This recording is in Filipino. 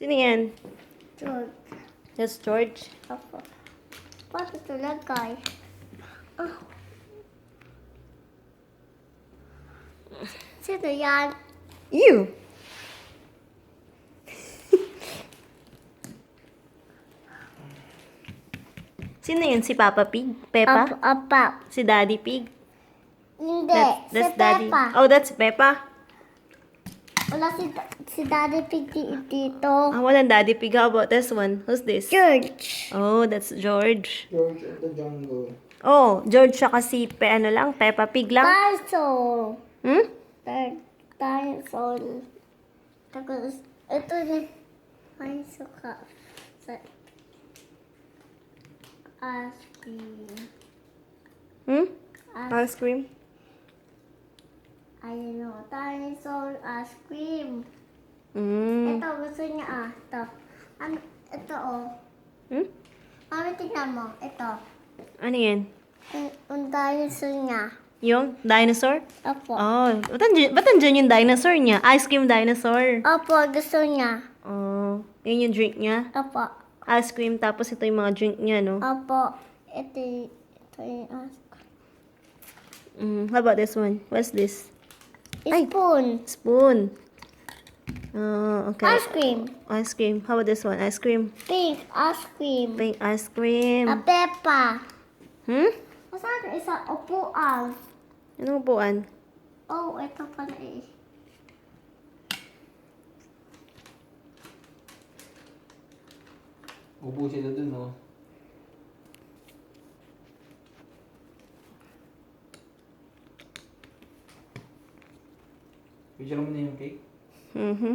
Sino yan? George. That's George. Opo. Bakit ito lagay? Ah. Sino yan? You! Sino yun? Si Papa Pig? Peppa? Apa. Si Daddy Pig? Hindi. That's si Daddy. Peppa. Oh, that's Peppa? Wala si Daddy Pig dito. Ah, walang Daddy Pig. How about this one? Who's this? George. Oh, that's George. George of the Jungle. Oh, George siya kasi Peppa Pig lang. Dinosaur. Hmm? Dinosaur. Tapos, ito na. Dinosaur ka. Ice cream. Hmm? Ice cream? I don't know. Dinosaur ice cream. Hmm. Ito, gusto niya Ito. Ano, ito Hmm? Mami, tingnan mo. Ito. Ano yan? Yung dinosaur niya. Yung dinosaur? Opo. Oh, ba't andyan yung dinosaur niya? Ice cream dinosaur. Opo, gusto niya. Oh, yun yung drink niya? Opo. Ice cream, tapos ito yung mga drink niya, no? Opo. Ito yung ice How about this one? What's this? cream. Spoon. Spoon. Oh, okay. Ice cream. Ice cream. How about this one? Ice cream. Pink ice cream. Pink ice cream. Peppa. Hmm? Masaan isa upuan? Anong upuan? Oh, ito pala eh. Upo sila dun, oh. Picture mo na yung cake. Mm-hmm.